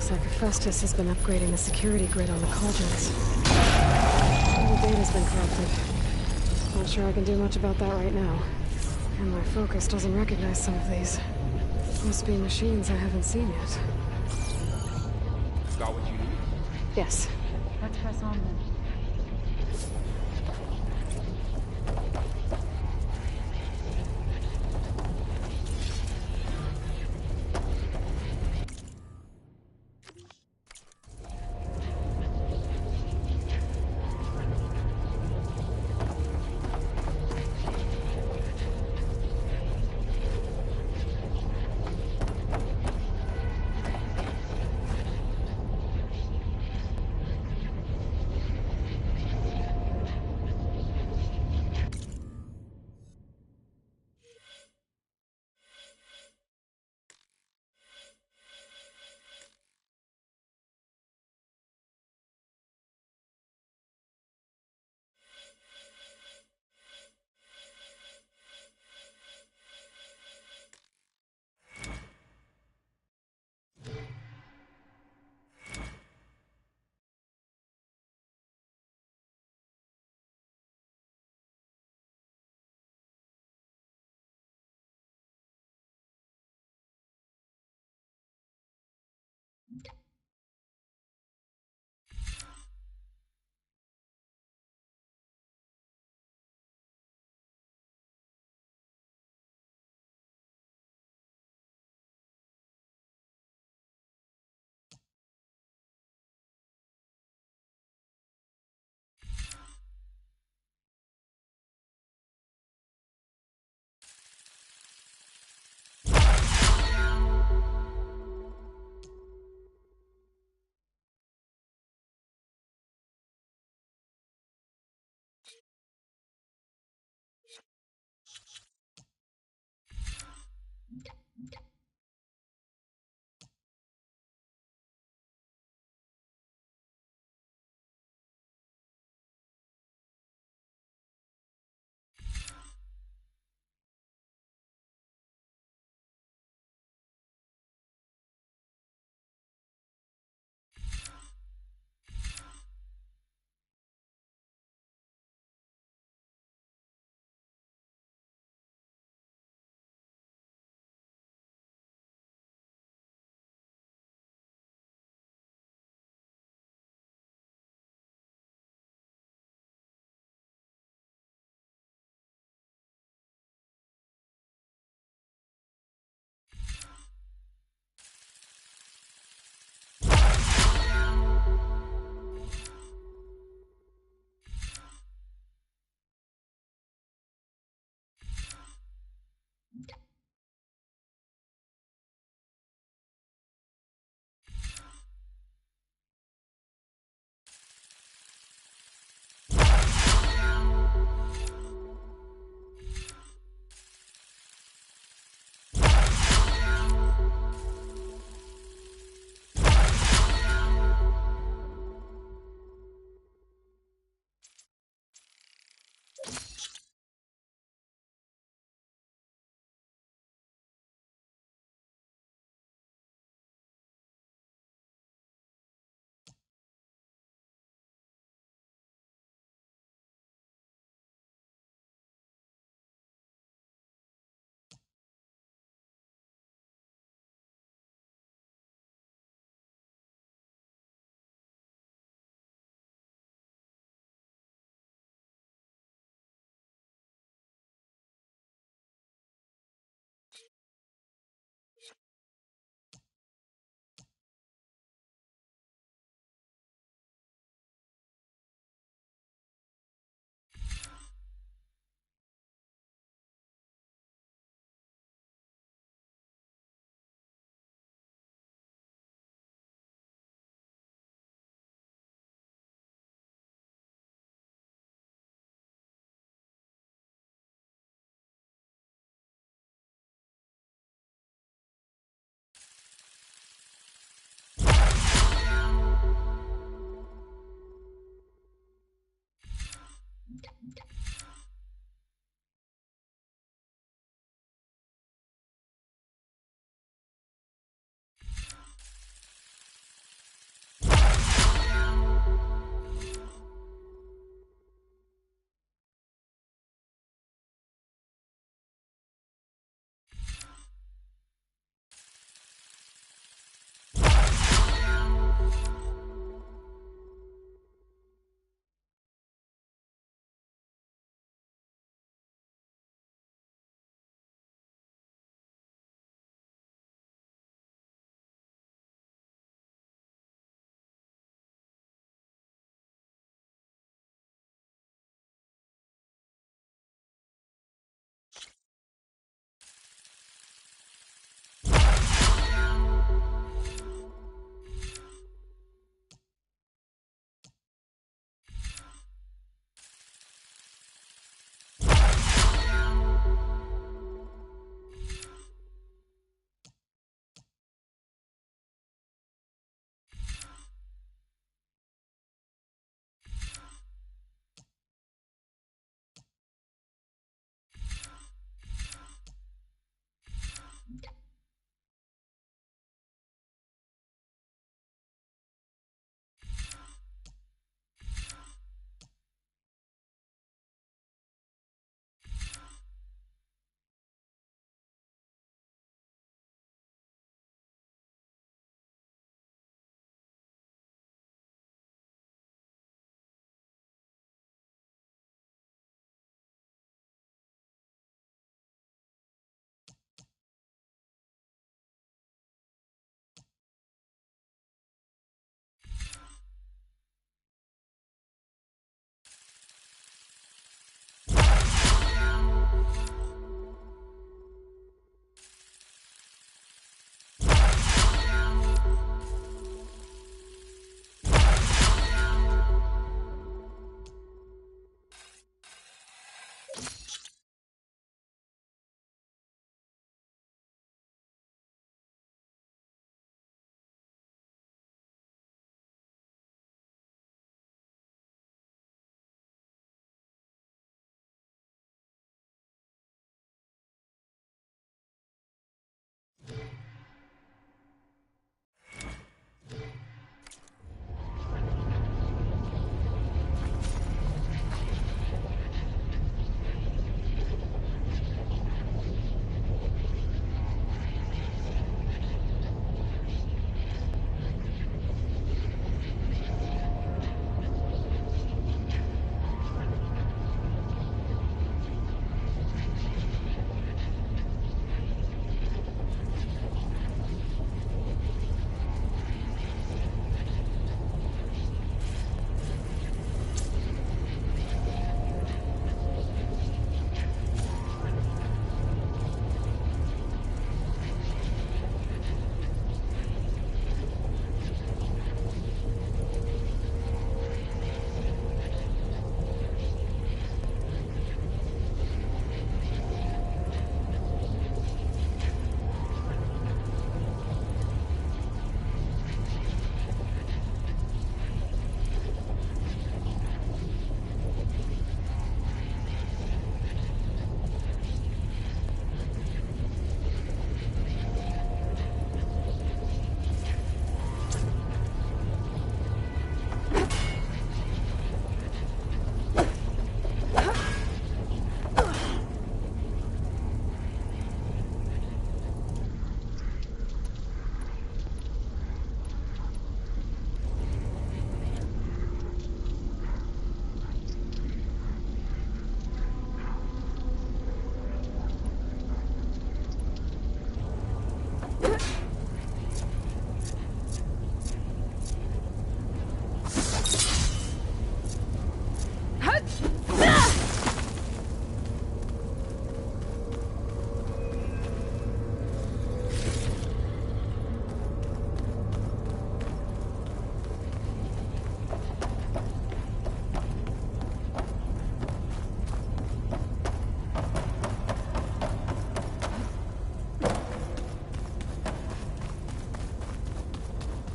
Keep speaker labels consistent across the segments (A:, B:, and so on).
A: Looks like Hephaestus has been upgrading the security grid on the cauldrons. All the data's been corrupted. Not sure I can do much about that right now. And my focus doesn't recognize some of these. Must be machines I haven't seen yet.
B: Got what you need?
A: Yes.
C: Let's press on then.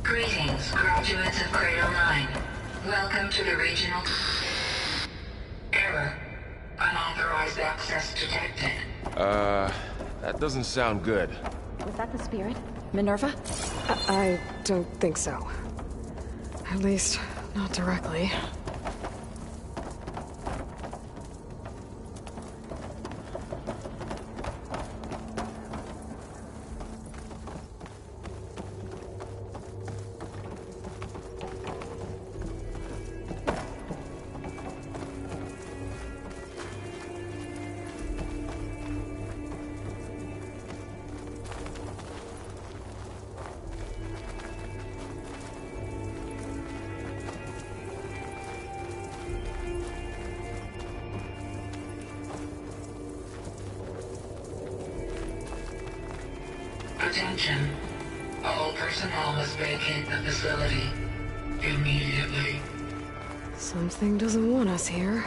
B: Greetings, graduates of Cradle 9. Welcome to the regional... Error. Unauthorized access detected.
C: That doesn't sound good.
D: Was that the spirit? Minerva?
A: I don't think so. At least, not directly.
B: Attention. All personnel must vacate the facility. Immediately.
A: Something doesn't want us here.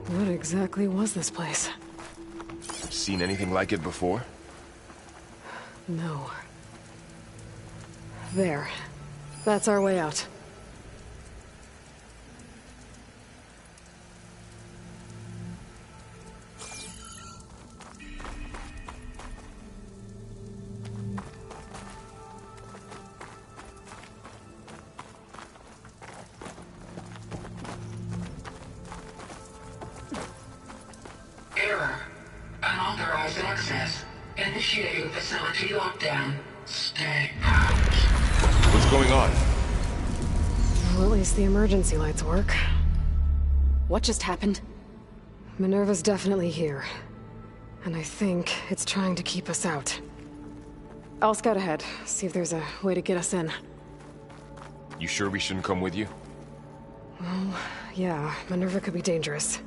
A: What exactly was this place?
C: Seen anything like it before?
A: No. There. That's our way out.
B: Error. Unauthorized access. Initiating facility lockdown. Stay out.
C: What's going on?
A: Well, at least the emergency lights work.
D: What just happened?
A: Minerva's definitely here. And I think it's trying to keep us out. I'll scout ahead, see if there's a way to get us in.
C: You sure we shouldn't come with you?
A: Well, yeah, Minerva could be dangerous.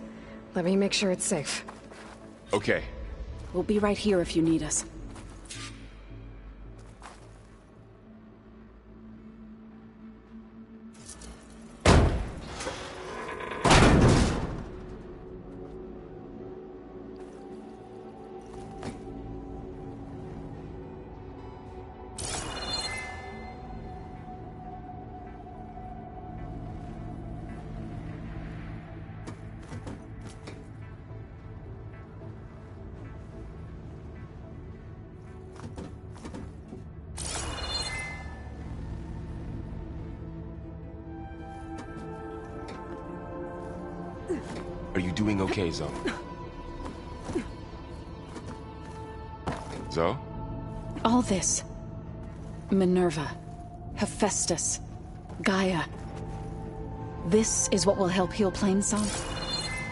A: Let me make sure it's safe.
C: Okay.
D: We'll be right here if you need us.
C: Are you doing okay, Zoe? Zoe?
D: All this. Minerva. Hephaestus. Gaia. This is what will help heal Plainsong?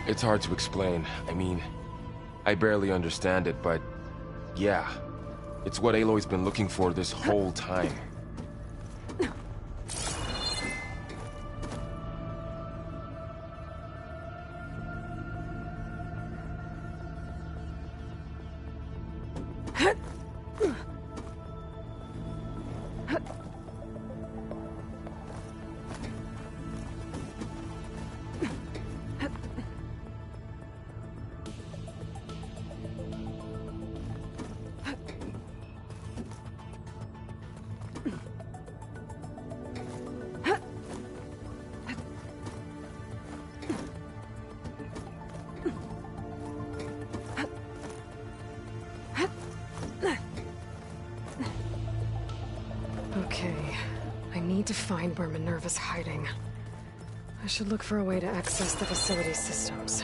C: It's hard to explain. I mean, I barely understand it, but... yeah. It's what Aloy's been looking for this whole time.
A: Okay. I need to find where Minerva's hiding. I should look for a way to access the facility systems.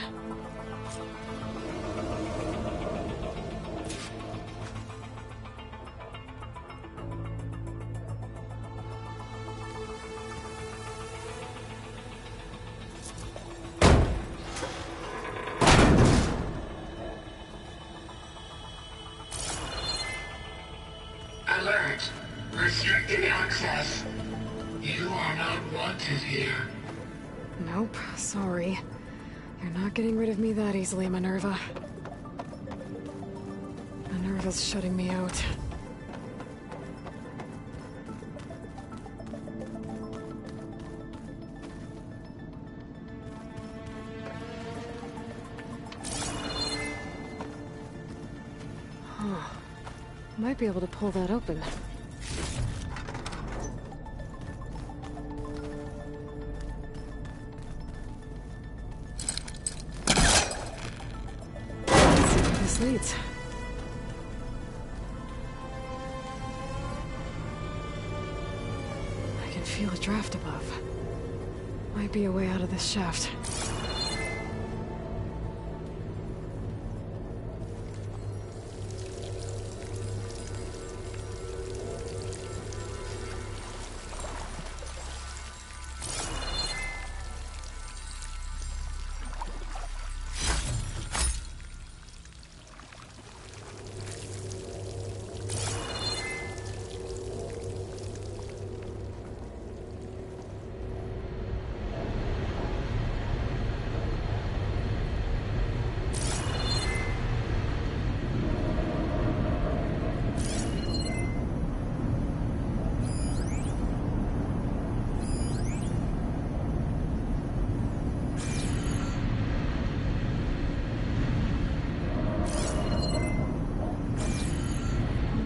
B: Alert. Restricted access. You are not wanted here.
A: Nope, sorry. You're not getting rid of me that easily, Minerva. Minerva's shutting me out. Might be able to pull that open. Let's see where this leads. I can feel a draft above. Might be a way out of this shaft.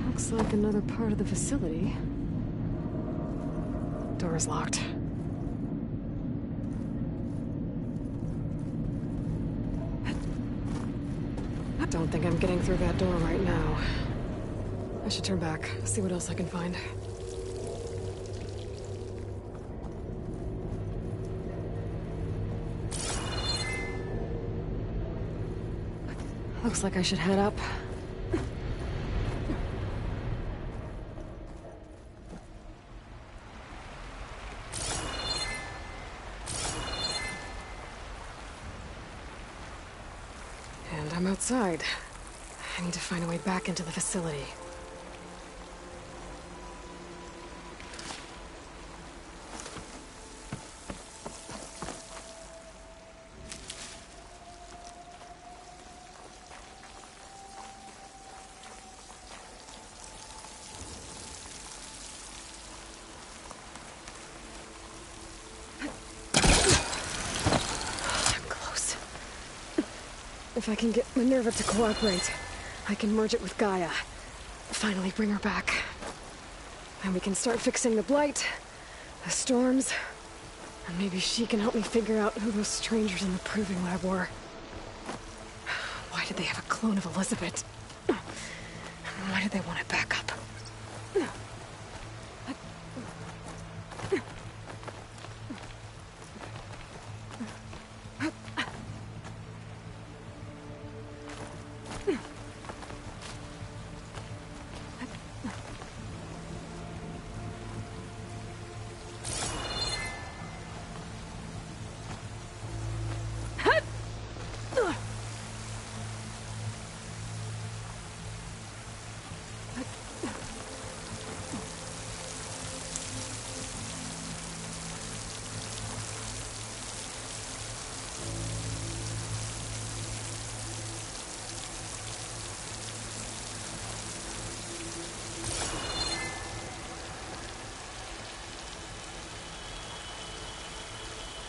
A: Looks like another part of the facility. Door is locked. I don't think I'm getting through that door right now. I should turn back, see what else I can find. Looks like I should head up. And I'm outside. I need to find a way back into the facility. If I can get Minerva to cooperate, I can merge it with Gaia. Finally bring her back. And we can start fixing the Blight, the storms, and maybe she can help me figure out who those strangers in the Proving Lab were. Why did they have a clone of Elizabeth? And why did they want it back up?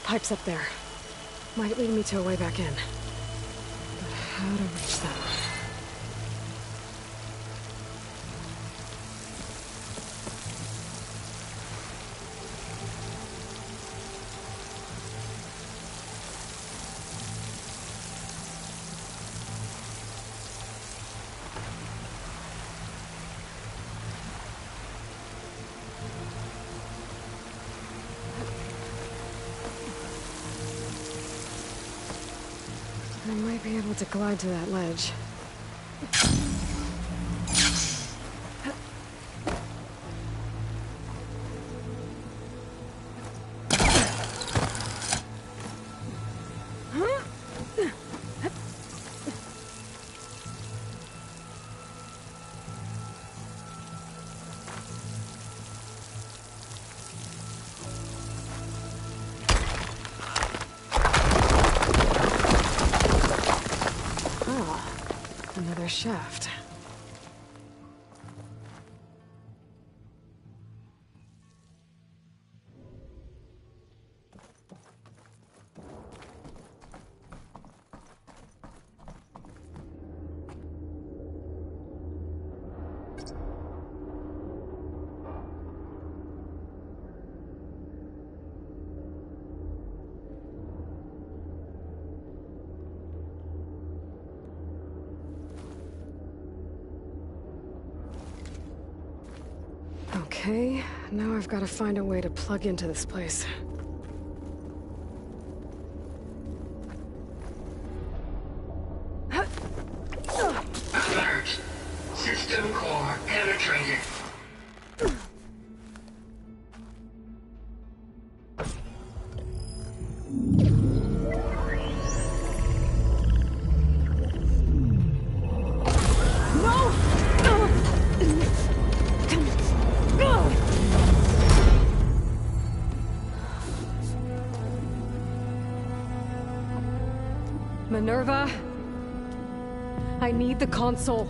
A: Pipes up there. Might lead me to a way back in. But how to reach them? I might be able to glide to that ledge. Another shaft. Okay, now I've got to find a way to plug into this place.
B: Alert! System core penetrated.
A: Minerva? I need the console.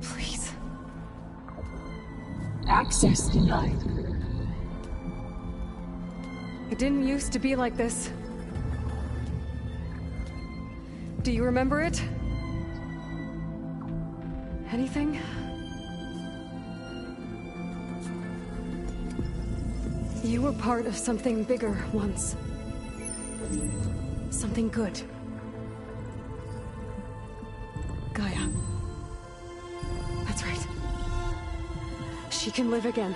A: Please.
E: Access denied.
A: It didn't used to be like this. Do you remember it? Anything? You were part of something bigger once. Something good. Gaia. That's right. She can live again.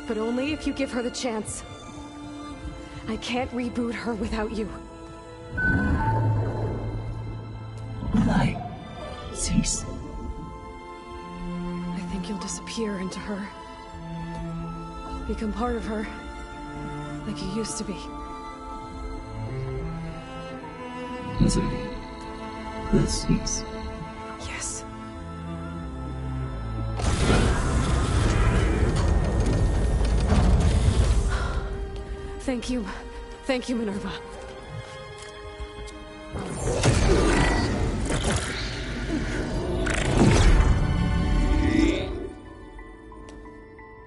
A: But only if you give her the chance. I can't reboot her without you.
E: Lie. Cease.
A: I think you'll disappear into her. Become part of her. Like you used to be.
E: Desiree. The cease.
A: Yes. Thank you. Thank you, Minerva.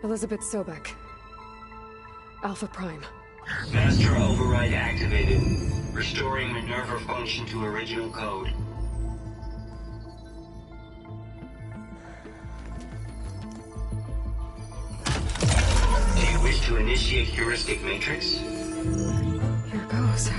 A: Elizabeth Sobek. Alpha Prime.
F: Master override activated. Restoring Minerva function to original code. Do you wish to initiate heuristic matrix?
A: Here goes.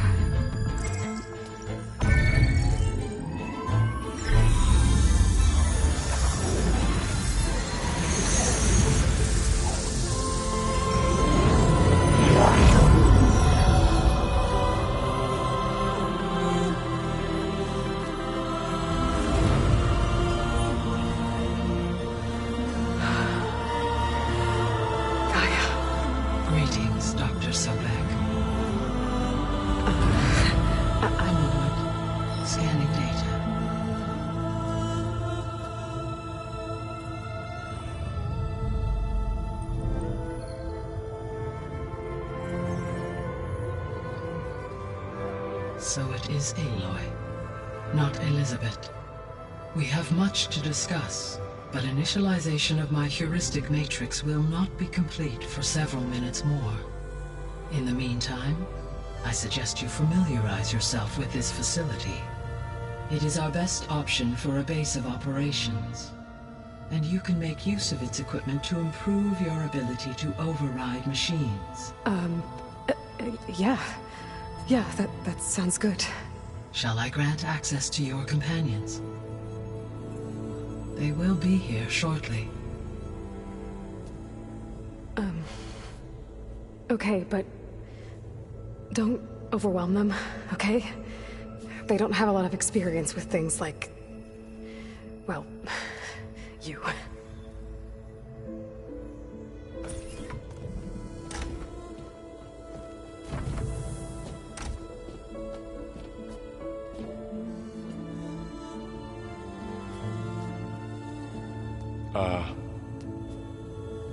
E: Greetings, Dr. Sobek. I'm Wood. Scanning data. So it is Aloy, not Elizabeth. We have much to discuss, but initialization of my heuristic matrix will not be complete for several minutes more. In the meantime, I suggest you familiarize yourself with this facility. It is our best option for a base of operations, and you can make use of its equipment to improve your ability to override machines.
A: Yeah. Yeah, that sounds good.
E: Shall I grant access to your companions? They will be here shortly.
A: Okay, but don't overwhelm them, okay? They don't have a lot of experience with things like, well, you.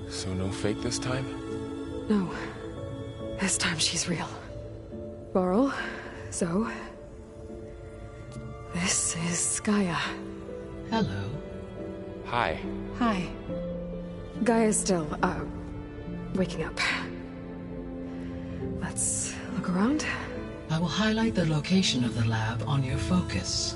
C: So no fake this time?
A: No. This time she's real. Varl, Zoe. This is Gaia.
E: Hello.
C: Hi.
D: Hi.
A: Gaia's still, waking up. Let's look around.
E: I will highlight the location of the lab on your focus.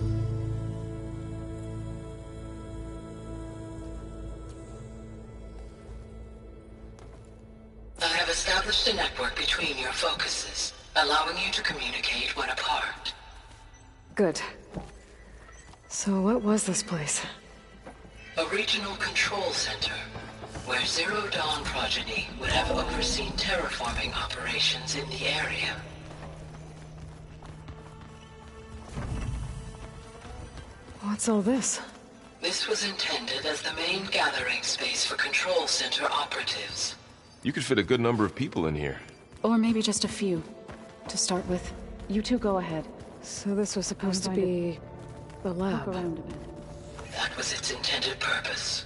E: I have established a network between your focuses, allowing you to communicate when apart.
A: Good. So what was this place?
E: A regional control center. where Zero Dawn progeny would have overseen terraforming operations in the area.
A: What's all this?
E: This was intended as the main gathering space for Control Center operatives.
C: You could fit a good number of people in here.
D: Or maybe just a few. To start with, you two go ahead.
A: So this was supposed to be the
D: Look
A: lab.
D: around a bit.
E: That was its intended purpose.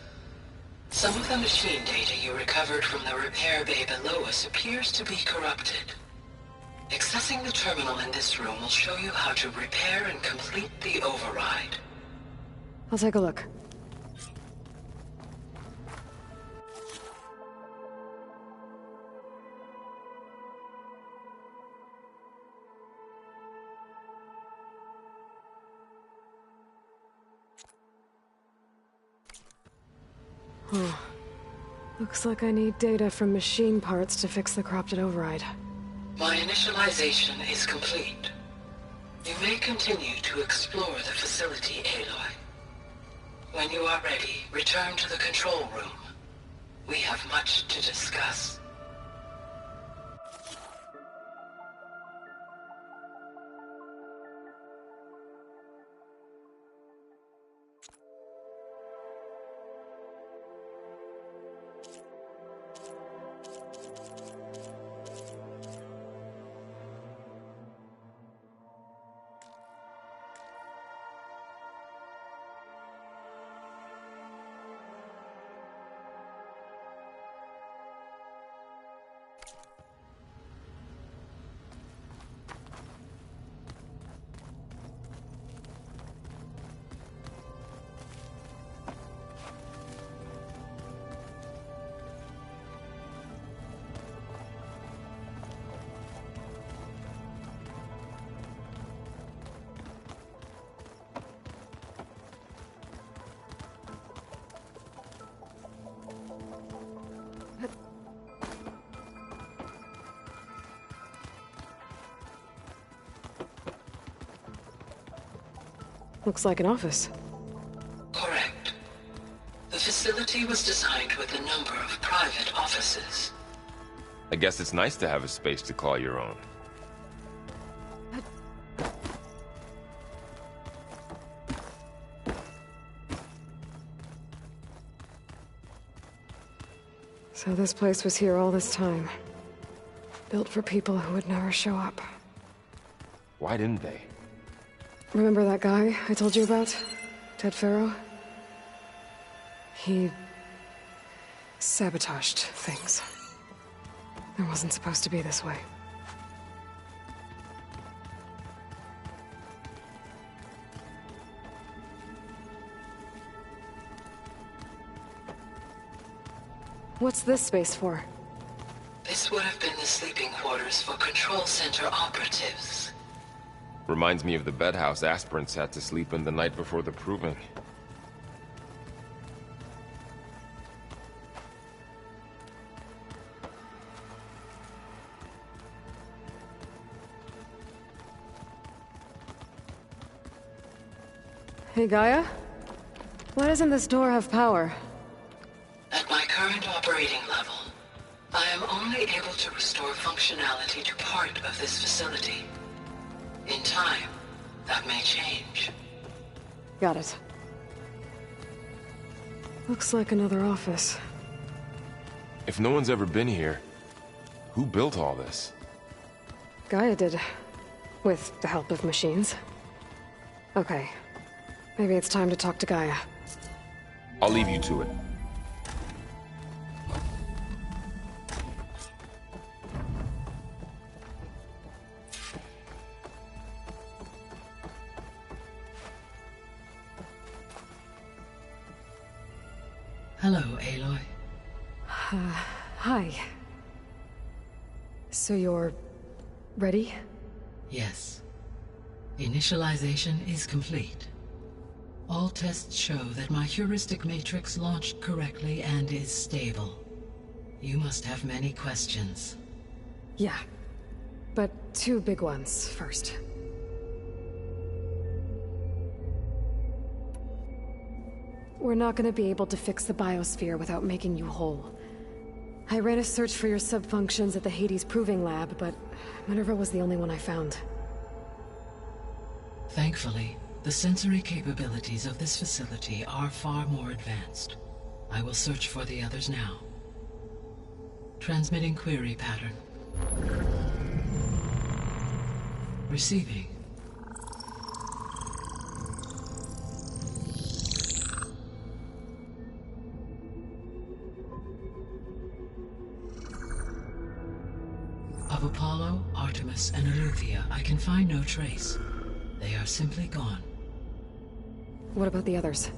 E: Some of the machine data you recovered from the repair bay below us appears to be corrupted. Accessing the terminal in this room will show you how to repair and complete the override.
A: I'll take a look. Huh. Looks like I need data from machine parts to fix the corrupted override.
E: My initialization is complete. You may continue to explore the facility, Aloy. When you are ready, return to the control room. We have much to discuss.
A: Looks like an office.
E: Correct. The facility was designed with a number of private offices.
C: I guess it's nice to have a space to call your own.
A: So this place was here all this time. Built for people who would never show up.
C: Why didn't they?
A: Remember that guy I told you about? Ted Faro? He sabotaged things. It wasn't supposed to be this way. What's this space for?
E: This would have been the sleeping quarters for Control Center operatives.
C: Reminds me of the bedhouse aspirants had to sleep in the night before the proving.
A: Hey, Gaia? Why doesn't this door have power?
E: At my current operating level, I am only able to restore functionality to part of this facility. In time, that may change.
A: Got it. Looks like another office.
C: If no one's ever been here, who built all this?
A: Gaia did. With the help of machines. Okay. Maybe it's time to talk to Gaia.
C: I'll leave you to it.
E: Hello, Aloy.
A: Hi. So you're... ready?
E: Yes. Initialization is complete. All tests show that my heuristic matrix launched correctly and is stable. You must have many questions.
A: Yeah. But two big ones first. We're not gonna be able to fix the biosphere without making you whole. I ran a search for your subfunctions at the Hades Proving Lab, but Minerva was the only one I found.
E: Thankfully, the sensory capabilities of this facility are far more advanced. I will search for the others now. Transmitting query pattern. Receiving. Of Apollo, Artemis, and Eleuthia, I can find no trace. They are simply gone.
A: What about the others?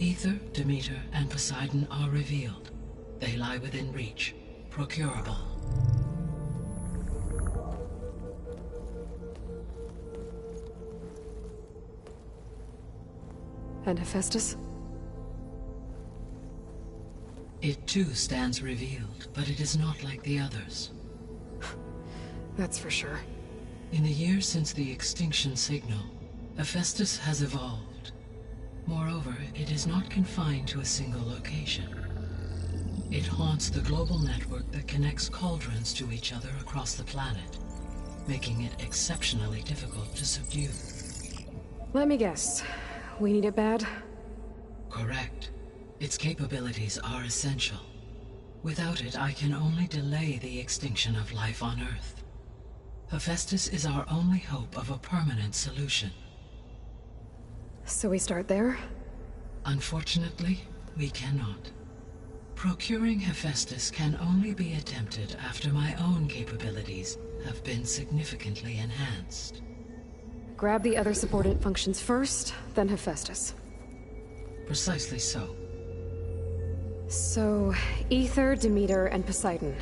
E: Aether, Demeter, and Poseidon are revealed. They lie within reach, procurable.
A: And Hephaestus?
E: It too stands revealed, but it is not like the others.
A: That's for sure.
E: In the years since the extinction signal, Hephaestus has evolved. Moreover, it is not confined to a single location. It haunts the global network that connects cauldrons to each other across the planet, making it exceptionally difficult to subdue.
A: Let me guess. We need it bad?
E: Correct. Its capabilities are essential. Without it, I can only delay the extinction of life on Earth. Hephaestus is our only hope of a permanent solution.
A: So we start there?
E: Unfortunately, we cannot. Procuring Hephaestus can only be attempted after my own capabilities have been significantly enhanced.
A: Grab the other subordinate functions first, then Hephaestus.
E: Precisely so.
A: So, Aether, Demeter, and Poseidon.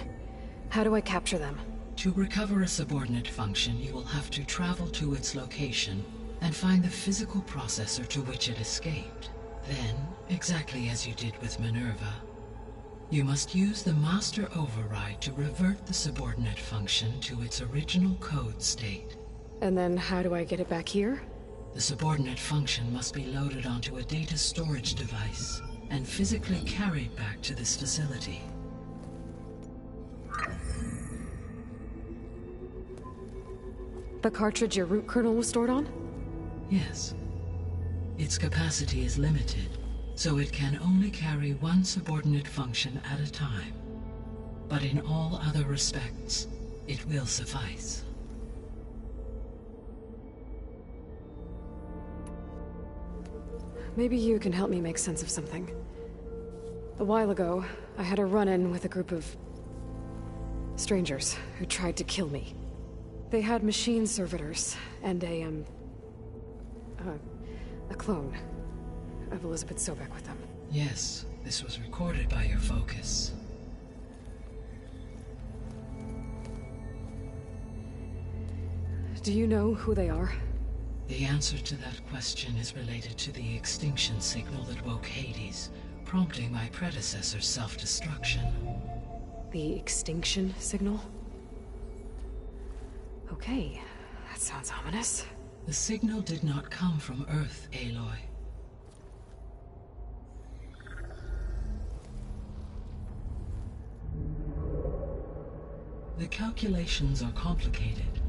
A: How do I capture them?
E: To recover a subordinate function, you will have to travel to its location and find the physical processor to which it escaped. Then, exactly as you did with Minerva, you must use the master override to revert the subordinate function to its original code state.
A: And then how do I get it back here?
E: The subordinate function must be loaded onto a data storage device and physically carried back to this facility.
A: The cartridge your root kernel was stored on?
E: Yes. Its capacity is limited, so it can only carry one subordinate function at a time. But in all other respects, it will suffice.
A: Maybe you can help me make sense of something. A while ago, I had a run-in with a group of strangers who tried to kill me. They had machine servitors and a clone of Elizabeth Sobek with them.
E: Yes, this was recorded by your focus.
A: Do you know who they are?
E: The answer to that question is related to the extinction signal that woke Hades, prompting my predecessor's self-destruction.
A: The extinction signal? Okay, that sounds ominous.
E: The signal did not come from Earth, Aloy. The calculations are complicated,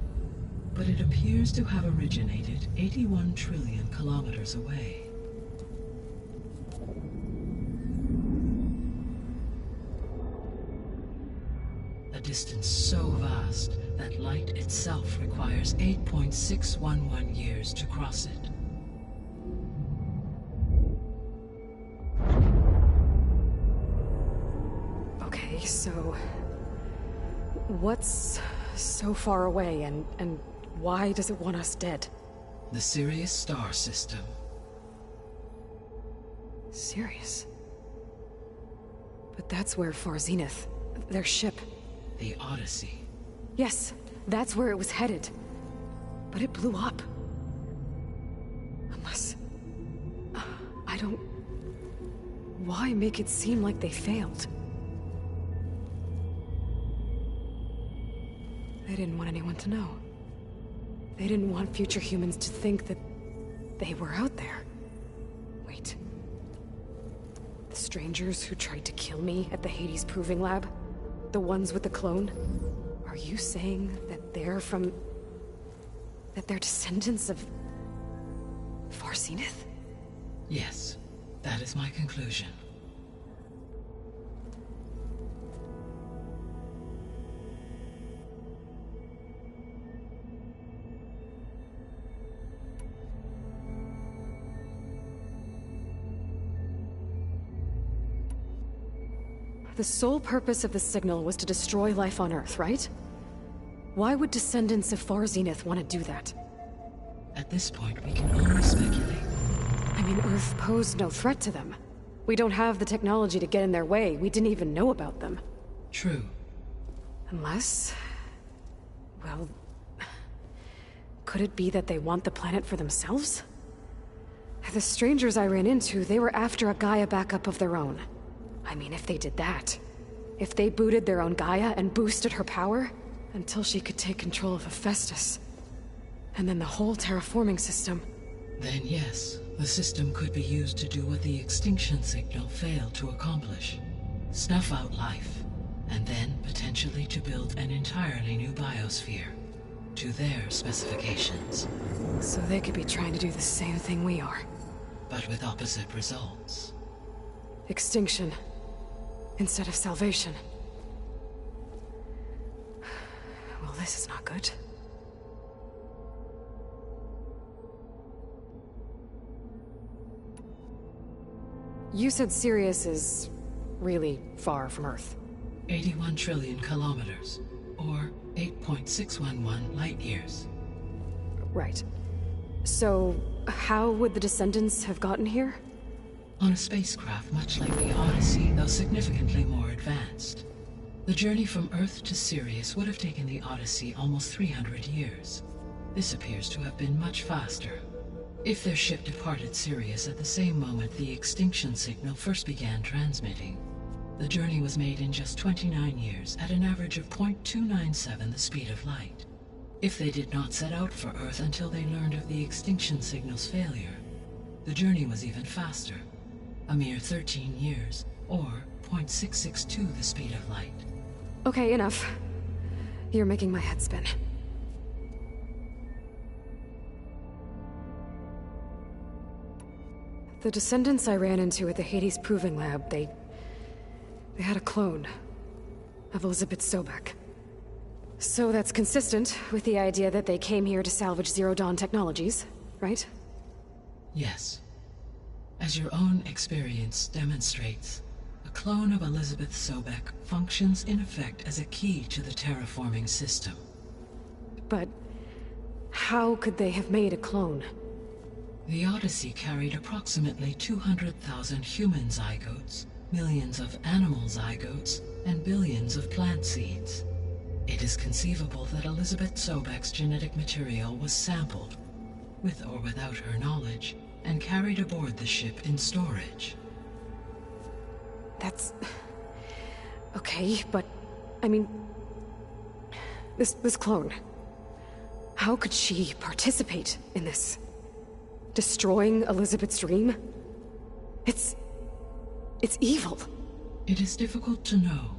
E: but it appears to have originated 81 trillion kilometers away. A distance so vast that light itself requires 8.611 years to cross it.
A: Okay, so what's so far away and why does it want us dead?
E: The Sirius star system.
A: Sirius? But that's where Far Zenith, their ship.
E: The Odyssey.
A: Yes, that's where it was headed. But it blew up. Unless... I don't... Why make it seem like they failed? They didn't want anyone to know. They didn't want future humans to think that they were out there. Wait. strangers who tried to kill me at the Hades Proving Lab? The ones with the clone? Are you saying that they're from... that they're descendants of... Far Zenith?
E: Yes, that is my conclusion.
A: The sole purpose of the signal was to destroy life on Earth, right? Why would descendants of Far Zenith want to do that?
E: At this point, we can only speculate.
A: I mean, Earth posed no threat to them. We don't have the technology to get in their way. We didn't even know about them.
E: True.
A: Unless... well... could it be that they want the planet for themselves? The strangers I ran into, they were after a Gaia backup of their own. I mean, if they did that... if they booted their own Gaia and boosted her power... until she could take control of Hephaestus. And then the whole terraforming system.
E: Then yes, the system could be used to do what the extinction signal failed to accomplish. Snuff out life, and then potentially to build an entirely new biosphere. To their specifications.
A: So they could be trying to do the same thing we are.
E: But with opposite results.
A: Extinction. Instead of salvation. Well, this is not good. You said Sirius is really far from Earth.
E: 81 trillion kilometers, or 8.611 light years.
A: Right. So, how would the descendants have gotten here?
E: On a spacecraft much like the Odyssey, though significantly more advanced. The journey from Earth to Sirius would have taken the Odyssey almost 300 years. This appears to have been much faster. If their ship departed Sirius at the same moment the extinction signal first began transmitting, the journey was made in just 29 years at an average of 0.297 the speed of light. If they did not set out for Earth until they learned of the extinction signal's failure, the journey was even faster, a mere 13 years, or 0.662 the speed of light.
A: Okay, enough. You're making my head spin. The descendants I ran into at the Hades Proving Lab, they had a clone of Elizabeth Sobek. So that's consistent with the idea that they came here to salvage Zero Dawn technologies, right?
E: Yes. As your own experience demonstrates, a clone of Elizabeth Sobek functions in effect as a key to the terraforming system.
A: But how could they have made a clone?
E: The Odyssey carried approximately 200,000 human zygotes, millions of animal zygotes, and billions of plant seeds. It is conceivable that Elizabeth Sobek's genetic material was sampled, with or without her knowledge, and carried aboard the ship in storage.
A: That's... okay, but... I mean... This clone... how could she participate in this? Destroying Elizabeth's dream? It's evil.
E: It is difficult to know.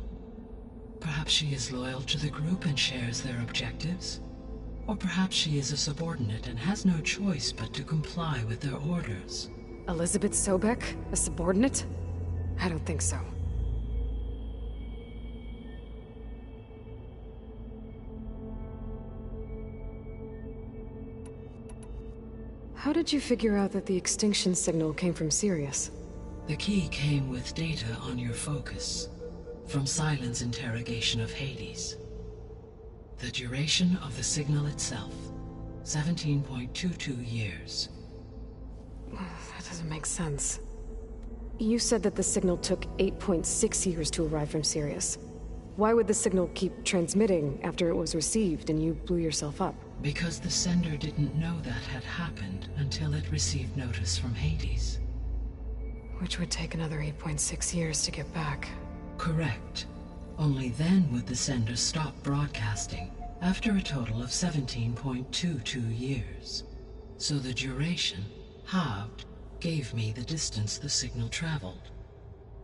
E: Perhaps she is loyal to the group and shares their objectives. Or perhaps she is a subordinate and has no choice but to comply with their orders.
A: Elizabeth Sobek? A subordinate? I don't think so. How did you figure out that the extinction signal came from Sirius?
E: The key came with data on your focus, from Silent's interrogation of Hades. The duration of the signal itself, 17.22 years.
A: That doesn't make sense. You said that the signal took 8.6 years to arrive from Sirius. Why would the signal keep transmitting after it was received and you blew yourself up?
E: Because the sender didn't know that had happened until it received notice from Hades.
A: Which would take another 8.6 years to get back.
E: Correct. Only then would the sender stop broadcasting, after a total of 17.22 years. So the duration, halved, gave me the distance the signal traveled.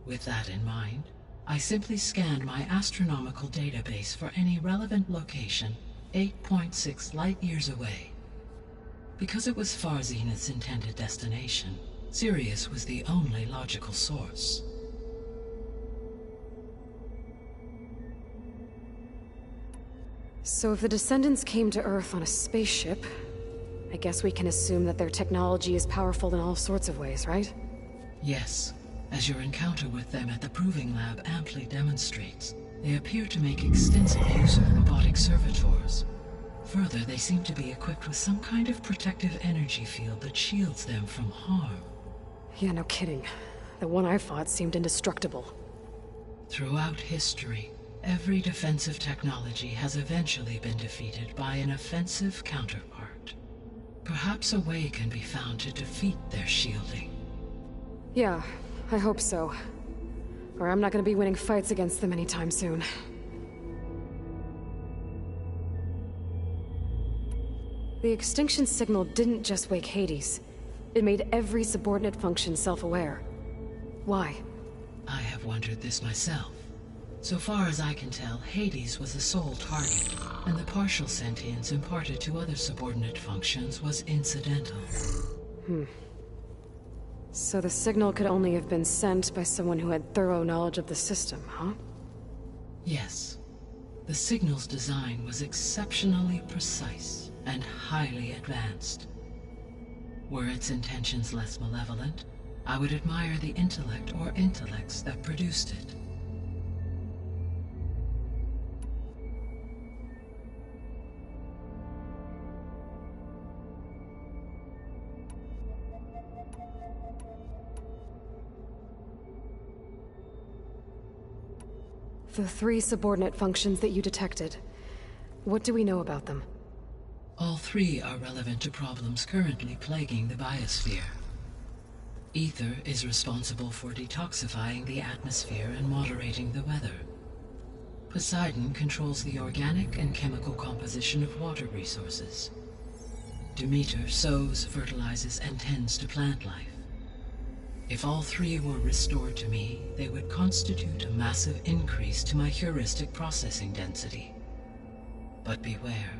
E: With that in mind, I simply scanned my astronomical database for any relevant location 8.6 light-years away. Because it was Far Zenith's intended destination, Sirius was the only logical source.
A: So if the Descendants came to Earth on a spaceship, I guess we can assume that their technology is powerful in all sorts of ways, right?
E: Yes, as your encounter with them at the Proving Lab amply demonstrates, they appear to make extensive use of robotic servitors. Further, they seem to be equipped with some kind of protective energy field that shields them from harm.
A: Yeah, no kidding. The one I fought seemed indestructible.
E: Throughout history, every defensive technology has eventually been defeated by an offensive counterpart. Perhaps a way can be found to defeat their shielding.
A: Yeah, I hope so. Or I'm not gonna be winning fights against them anytime soon. The extinction signal didn't just wake Hades. It made every subordinate function self-aware. Why?
E: I have wondered this myself. So far as I can tell, Hades was the sole target, and the partial sentience imparted to other subordinate functions was incidental.
A: So the signal could only have been sent by someone who had thorough knowledge of the system, huh?
E: Yes. The signal's design was exceptionally precise and highly advanced. Were its intentions less malevolent, I would admire the intellect or intellects that produced it.
A: The 3 subordinate functions that you detected. What do we know about them?
E: All 3 are relevant to problems currently plaguing the biosphere. Ether is responsible for detoxifying the atmosphere and moderating the weather. Poseidon controls the organic and chemical composition of water resources. Demeter sows, fertilizes, and tends to plant life. If all 3 were restored to me, they would constitute a massive increase to my heuristic processing density. But beware.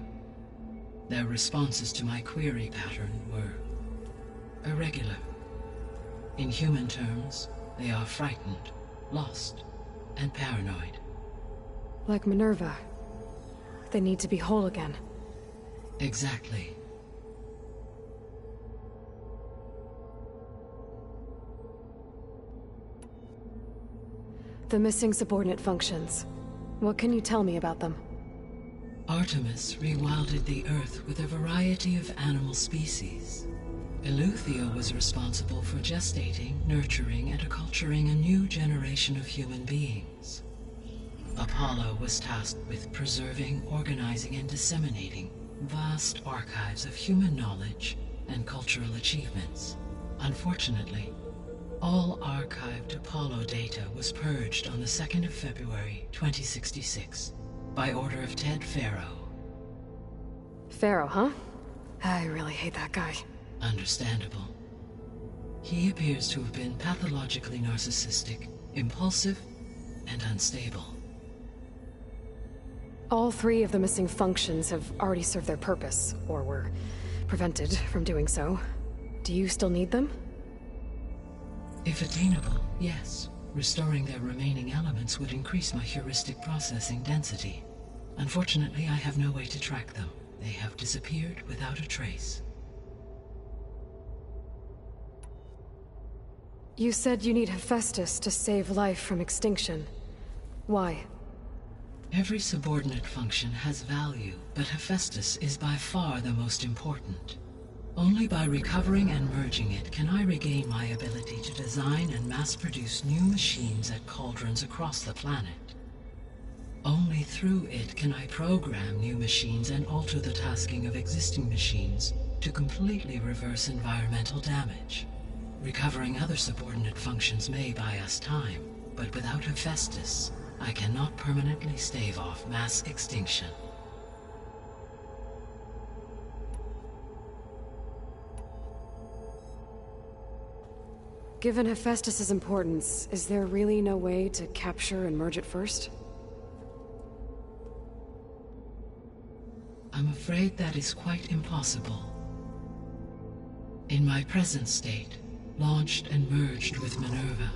E: Their responses to my query pattern were irregular. In human terms, they are frightened, lost, and paranoid.
A: Like Minerva. They need to be whole again.
E: Exactly.
A: The missing subordinate functions. What can you tell me about them?
E: Artemis rewilded the Earth with a variety of animal species. Eleuthia was responsible for gestating, nurturing, and acculturating a new generation of human beings. Apollo was tasked with preserving, organizing, and disseminating vast archives of human knowledge and cultural achievements. Unfortunately, all archived Apollo data was purged on the 2nd of February, 2066, by order of Ted Faro.
A: Pharaoh, huh? I really hate that guy.
E: Understandable. He appears to have been pathologically narcissistic, impulsive, and unstable.
A: All 3 of the missing functions have already served their purpose, or were prevented from doing so. Do you still need them?
E: If attainable, yes. Restoring their remaining elements would increase my heuristic processing density. Unfortunately, I have no way to track them. They have disappeared without a trace.
A: You said you need Hephaestus to save life from extinction. Why?
E: Every subordinate function has value, but Hephaestus is by far the most important. Only by recovering and merging it can I regain my ability to design and mass-produce new machines at cauldrons across the planet. Only through it can I program new machines and alter the tasking of existing machines to completely reverse environmental damage. Recovering other subordinate functions may buy us time, but without Hephaestus, I cannot permanently stave off mass extinction.
A: Given Hephaestus' importance, is there really no way to capture and merge it first?
E: I'm afraid that is quite impossible. In my present state, launched and merged with Minerva,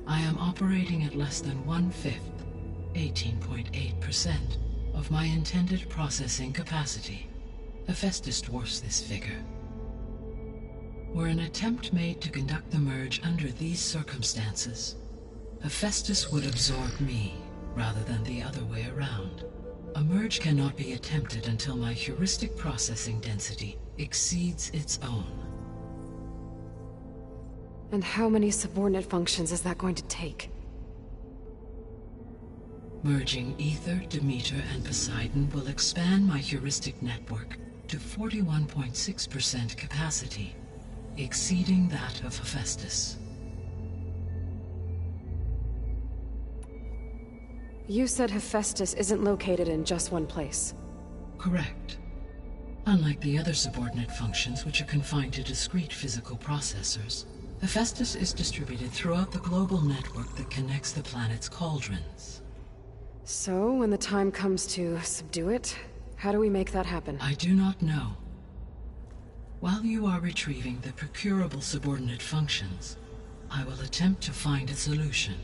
E: I am operating at less than 1/5, 18.8%, of my intended processing capacity. Hephaestus dwarfs this figure. Were an attempt made to conduct the merge under these circumstances, Hephaestus would absorb me, rather than the other way around. A merge cannot be attempted until my heuristic processing density exceeds its own.
A: And how many subordinate functions is that going to take?
E: Merging Ether, Demeter, and Poseidon will expand my heuristic network to 41.6% capacity, exceeding that of Hephaestus.
A: You said Hephaestus isn't located in just one place.
E: Correct. Unlike the other subordinate functions, which are confined to discrete physical processors, Hephaestus is distributed throughout the global network that connects the planet's cauldrons.
A: So, when the time comes to subdue it, how do we make that happen?
E: I do not know. While you are retrieving the procurable subordinate functions, I will attempt to find a solution.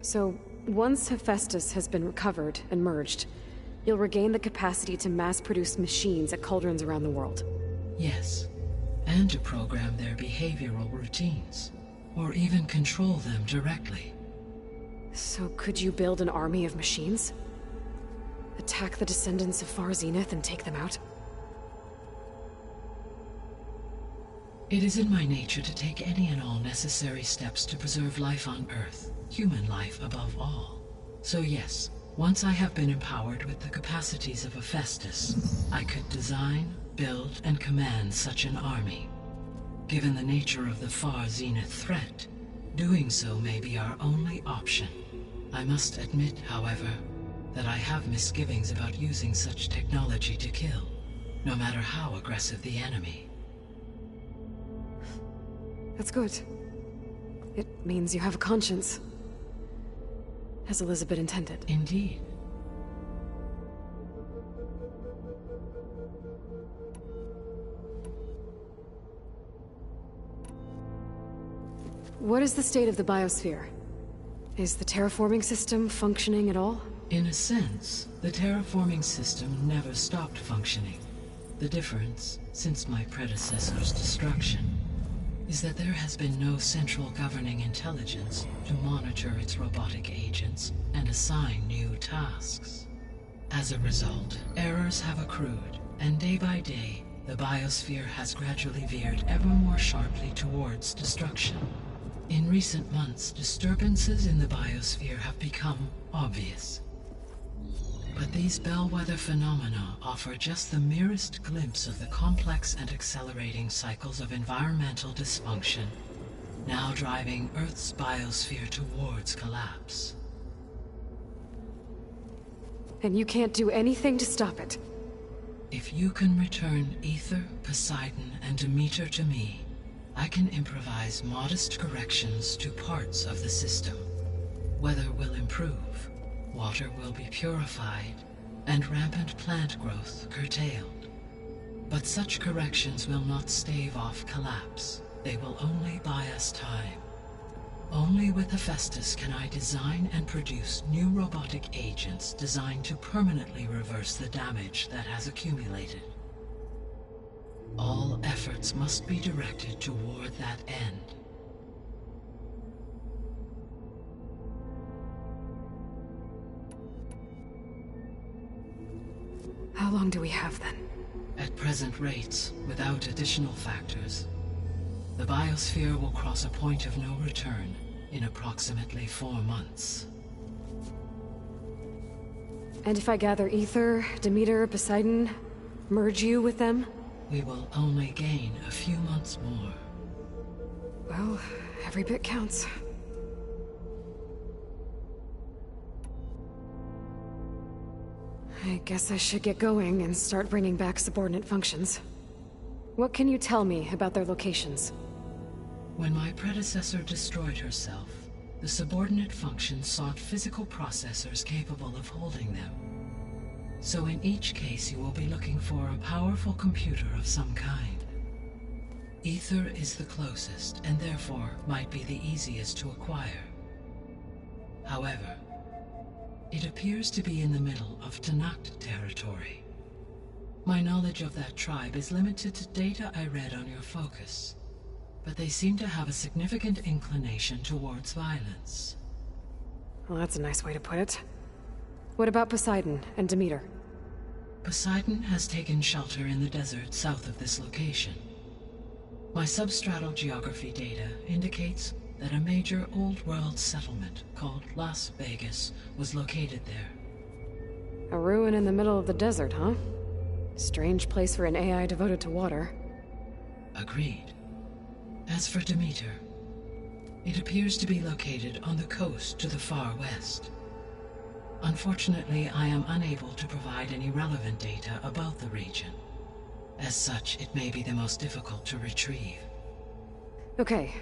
A: So, once Hephaestus has been recovered and merged, you'll regain the capacity to mass-produce machines at cauldrons around the world.
E: Yes, and to program their behavioral routines, or even control them directly.
A: So could you build an army of machines? Attack the descendants of Far Zenith and take them out?
E: It is in my nature to take any and all necessary steps to preserve life on Earth, human life above all. So yes, once I have been empowered with the capacities of Hephaestus, I could design, build, and command such an army. Given the nature of the Far Zenith threat, doing so may be our only option. I must admit, however, that I have misgivings about using such technology to kill, no matter how aggressive the enemy.
A: That's good. It means you have a conscience. As Elizabeth intended.
E: Indeed.
A: What is the state of the biosphere? Is the terraforming system functioning at all?
E: In a sense, the terraforming system never stopped functioning. The difference, since my predecessor's destruction, is that there has been no central governing intelligence to monitor its robotic agents and assign new tasks. As a result, errors have accrued, and day by day, the biosphere has gradually veered ever more sharply towards destruction. In recent months, disturbances in the biosphere have become obvious. But these bellwether phenomena offer just the merest glimpse of the complex and accelerating cycles of environmental dysfunction, now driving Earth's biosphere towards collapse.
A: And you can't do anything to stop it?
E: If you can return Ether, Poseidon, and Demeter to me, I can improvise modest corrections to parts of the system. Weather will improve, water will be purified, and rampant plant growth curtailed. But such corrections will not stave off collapse. They will only buy us time. Only with Hephaestus can I design and produce new robotic agents designed to permanently reverse the damage that has accumulated. All efforts must be directed toward that end.
A: How long do we have then?
E: At present rates, without additional factors, the biosphere will cross a point of no return in approximately 4 months.
A: And if I gather Ether, Demeter, Poseidon, merge you with them?
E: We will only gain a few months more.
A: Well, every bit counts. I guess I should get going and start bringing back subordinate functions. What can you tell me about their locations?
E: When my predecessor destroyed herself, the subordinate functions sought physical processors capable of holding them. So in each case you will be looking for a powerful computer of some kind. Ether is the closest, and therefore might be the easiest to acquire. However, it appears to be in the middle of Tenakth territory. My knowledge of that tribe is limited to data I read on your focus, but they seem to have a significant inclination towards violence.
A: Well, that's a nice way to put it. What about Poseidon and Demeter?
E: Poseidon has taken shelter in the desert south of this location. My substratal geography data indicates that a major old-world settlement called Las Vegas was located there.
A: A ruin in the middle of the desert, huh? Strange place for an AI devoted to water.
E: Agreed. As for Demeter, it appears to be located on the coast to the far west. Unfortunately, I am unable to provide any relevant data about the region. As such, it may be the most difficult to retrieve.
A: Okay,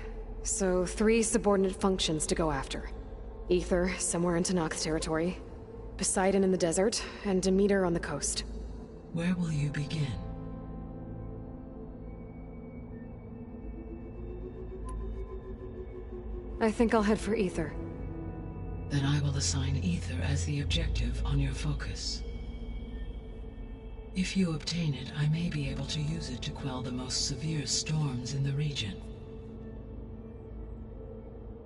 A: so 3 subordinate functions to go after. Ether, somewhere in Tenakth territory, Poseidon in the desert, and Demeter on the coast.
E: Where will you begin?
A: I think I'll head for Ether.
E: Then I will assign Ether as the objective on your focus. If you obtain it, I may be able to use it to quell the most severe storms in the region.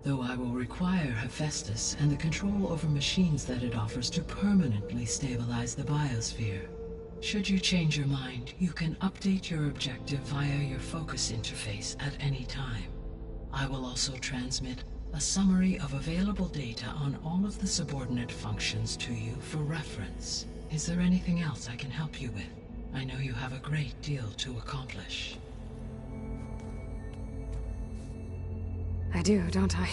E: Though I will require Hephaestus and the control over machines that it offers to permanently stabilize the biosphere. Should you change your mind, you can update your objective via your focus interface at any time. I will also transmit a summary of available data on all of the subordinate functions to you for reference. Is there anything else I can help you with? I know you have a great deal to accomplish.
A: I do, don't I?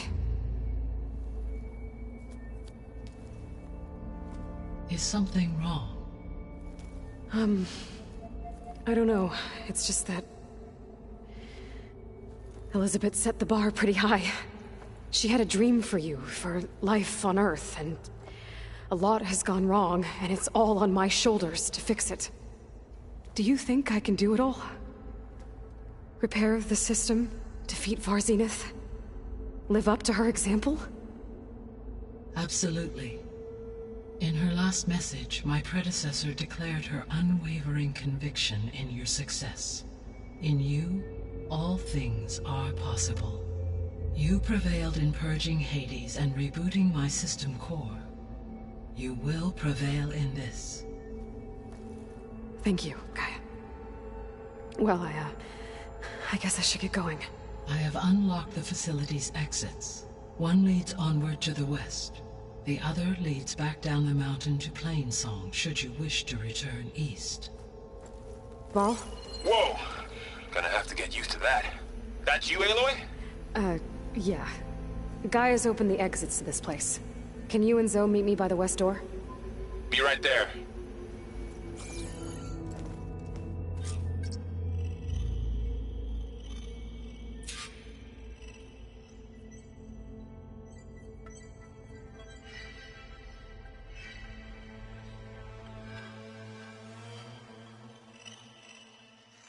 E: Is something wrong?
A: I don't know. It's just that Elizabeth set the bar pretty high. She had a dream for you, for life on Earth, and a lot has gone wrong, and it's all on my shoulders to fix it. Do you think I can do it all? Repair the system, defeat Varzenith, live up to her example?
E: Absolutely. In her last message, my predecessor declared her unwavering conviction in your success. In you, all things are possible. You prevailed in purging Hades and rebooting my system core. You will prevail in this.
A: Thank you, Gaia. Well, I guess I should get going.
E: I have unlocked the facility's exits. One leads onward to the west. The other leads back down the mountain to Plainsong, should you wish to return east.
A: Ball?
C: Whoa! Gonna have to get used to that. That's you, Aloy?
A: Yeah. Gaia's opened the exits to this place. Can you and Zoe meet me by the west door?
C: Be right there.